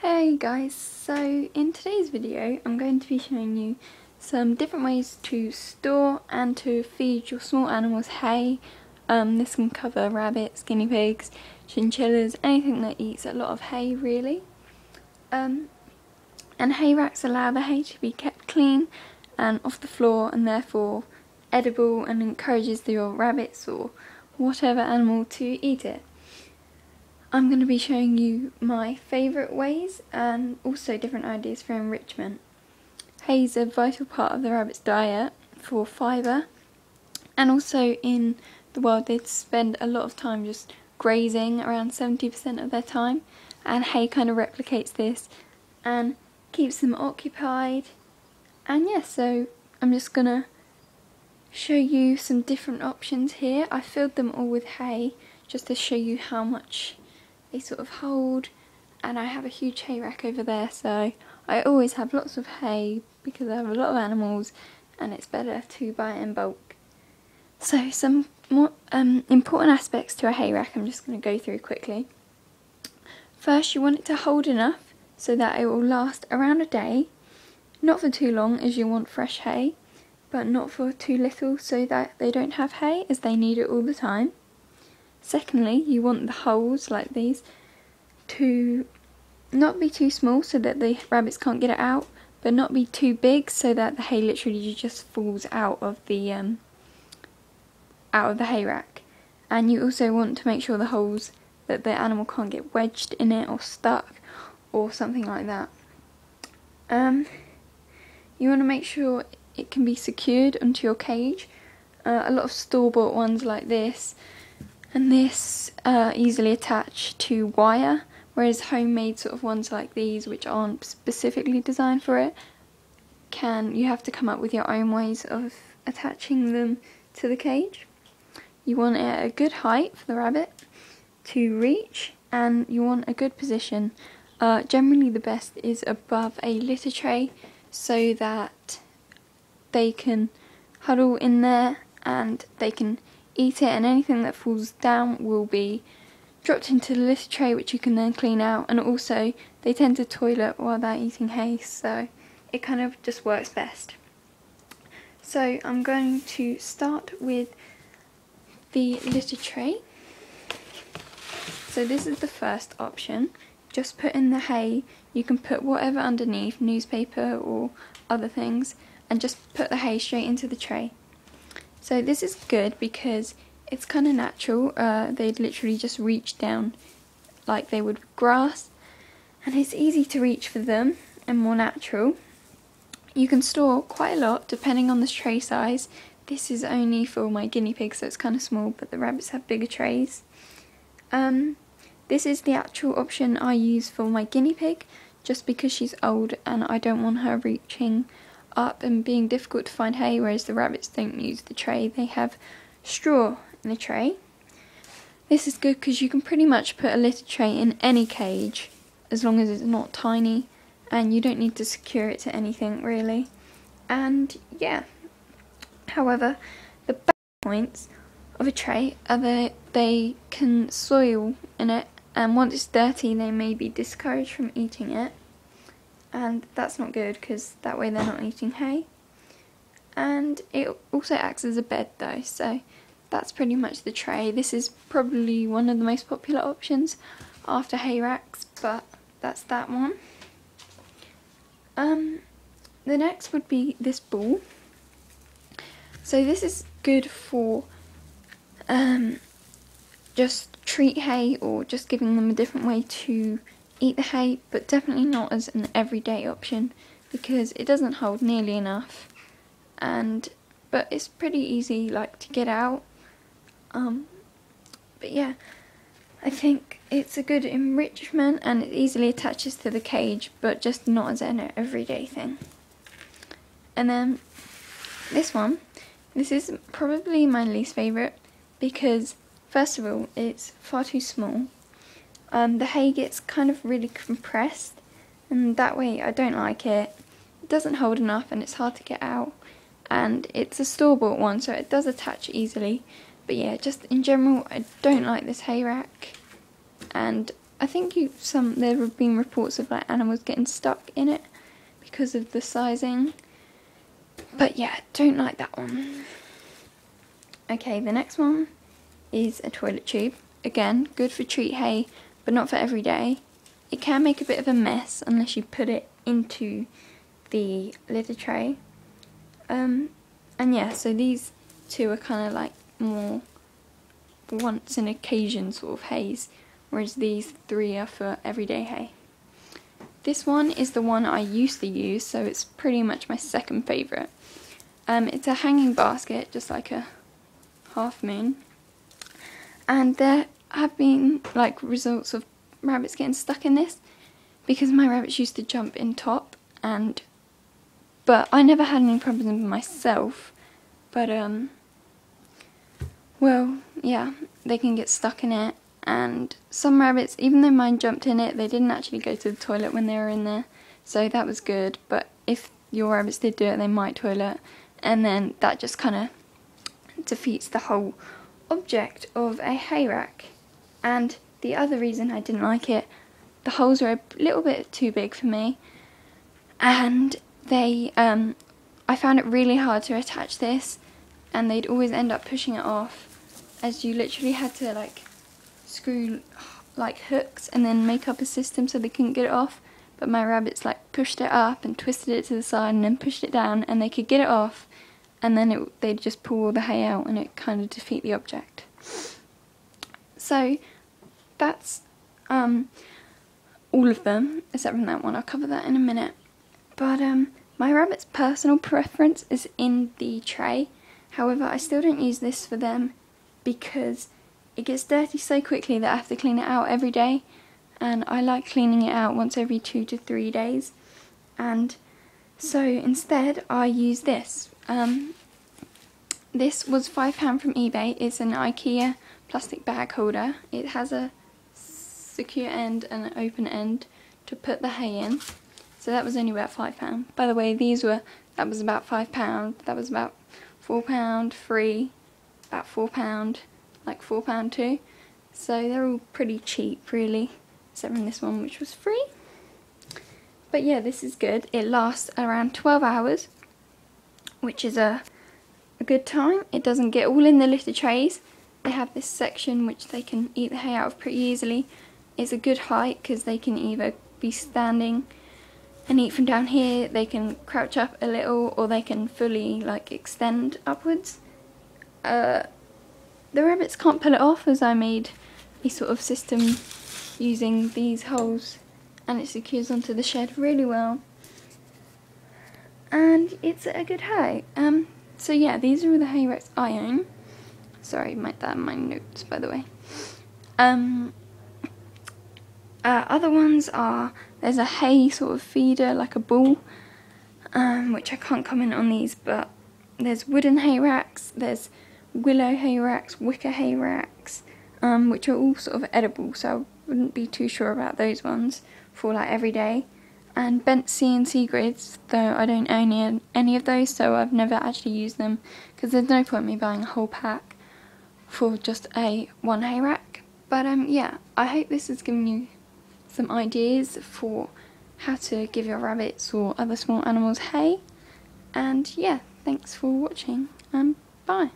Hey guys, so in today's video I'm going to be showing you some different ways to store and to feed your small animals hay. This can cover rabbits, guinea pigs, chinchillas, anything that eats a lot of hay really. And hay racks allow the hay to be kept clean and off the floor and therefore edible, and encourages your rabbits or whatever animal to eat it. I'm going to be showing you my favourite ways and also different ideas for enrichment. Hay is a vital part of the rabbit's diet for fibre, and also in the wild they spend a lot of time just grazing, around 70% of their time, and hay kind of replicates this and keeps them occupied. And yeah, so I'm just going to show you some different options here. I filled them all with hay just to show you how much they sort of hold, and I have a huge hay rack over there, so I always have lots of hay because I have a lot of animals and it's better to buy it in bulk. So some more important aspects to a hay rack I'm just going to go through quickly. First, you want it to hold enough so that it will last around a day, not for too long as you want fresh hay, but not for too little so that they don't have hay as they need it all the time. Secondly, you want the holes like these to not be too small so that the rabbits can't get it out, but not be too big so that the hay literally just falls out of the hay rack. And you also want to make sure the holes that the animal can't get wedged in it or stuck or something like that. You want to make sure it can be secured onto your cage. A lot of store-bought ones like this and this easily attach to wire, whereas homemade sort of ones like these, which aren't specifically designed for it, you have to come up with your own ways of attaching them to the cage. You want it at a good height for the rabbit to reach, and you want a good position. Generally the best is above a litter tray so that they can huddle in there and they can eat it, and anything that falls down will be dropped into the litter tray, which you can then clean out. And also they tend to toilet while they're eating hay, so it kind of just works best. So I'm going to start with the litter tray. So this is the first option. Just put in the hay. You can put whatever underneath, newspaper or other things, and just put the hay straight into the tray. So this is good because it's kind of natural. They'd literally just reach down like they would with grass, and it's easy to reach for them and more natural. You can store quite a lot depending on the tray size. This is only for my guinea pigs, so it's kind of small, but the rabbits have bigger trays. This is the actual option I use for my guinea pig, just because she's old and I don't want her reaching up and being difficult to find hay, whereas the rabbits don't use the tray, they have straw in the tray. This is good because you can pretty much put a litter tray in any cage as long as it's not tiny, and you don't need to secure it to anything really. And yeah, however, the bad points of a tray are that they can soil in it, and once it's dirty they may be discouraged from eating it. And that's not good because that way they're not eating hay. And it also acts as a bed though, so that's pretty much the tray. This is probably one of the most popular options after hay racks, but that's that one. The next would be this ball. So this is good for just treat hay or just giving them a different way to eat the hay, but definitely not as an everyday option because it doesn't hold nearly enough, but it's pretty easy to get out. But yeah, I think it's a good enrichment and it easily attaches to the cage, but just not as an everyday thing. And then this is probably my least favourite because first of all it's far too small. The hay gets kind of really compressed, and that way I don't like it. It doesn't hold enough and it's hard to get out, and it's a store-bought one so it does attach easily. But yeah, just in general I don't like this hay rack, and I think there have been reports of like animals getting stuck in it because of the sizing. But yeah, don't like that one. Okay, the next one is a toilet tube. Again, good for treat hay, but not for every day. It can make a bit of a mess unless you put it into the litter tray. And yeah, so these two are kind of like more once in occasion sort of hays, whereas these three are for everyday hay. This one is the one I used to use, so it's pretty much my second favourite. It's a hanging basket, just like a half moon, and there have been like results of rabbits getting stuck in this because my rabbits used to jump in top, but I never had any problems myself, but well, yeah, they can get stuck in it. And some rabbits, even though mine jumped in it, they didn't actually go to the toilet when they were in there, so that was good. But if your rabbits did do it, they might toilet, and then that just kind of defeats the whole object of a hay rack. And the other reason I didn't like it, the holes are a little bit too big for me, and I found it really hard to attach this, and they'd always end up pushing it off, as you literally had to like screw like hooks and then make up a system so they couldn't get it off. But my rabbits like pushed it up and twisted it to the side and then pushed it down, and they could get it off, and then they'd just pull all the hay out and it kind of defeat the object. So that's all of them except from that one. I'll cover that in a minute. But my rabbit's personal preference is in the tray. However, I still don't use this for them because it gets dirty so quickly that I have to clean it out every day, and I like cleaning it out once every 2 to 3 days. And so instead I use this. This was £5 from eBay. It's an IKEA plastic bag holder. It has a secure end and an open end to put the hay in. So that was only about £5. By the way, that was about £5. That was about £4 free, about £4, like £4 too. So they're all pretty cheap really, except from this one which was free. But yeah, this is good. It lasts around 12 hours, which is a good time. It doesn't get all in the litter trays. They have this section which they can eat the hay out of pretty easily. It's a good height because they can either be standing and eat from down here, they can crouch up a little, or they can fully like extend upwards. The rabbits can't pull it off, as I made a sort of system using these holes, and it secures onto the shed really well, and it's a good hay. So yeah, these are all the hay racks I own. Sorry, that are my notes, by the way. Other ones are, there's a hay sort of feeder, like a ball, which I can't comment on these, but there's wooden hay racks, there's willow hay racks, wicker hay racks, which are all sort of edible, so I wouldn't be too sure about those ones for like every day. And bent CNC grids, though I don't own any of those, so I've never actually used them, because there's no point in me buying a whole pack for just one hay rack. But yeah, I hope this has given you some ideas for how to give your rabbits or other small animals hay. And yeah, thanks for watching, and bye.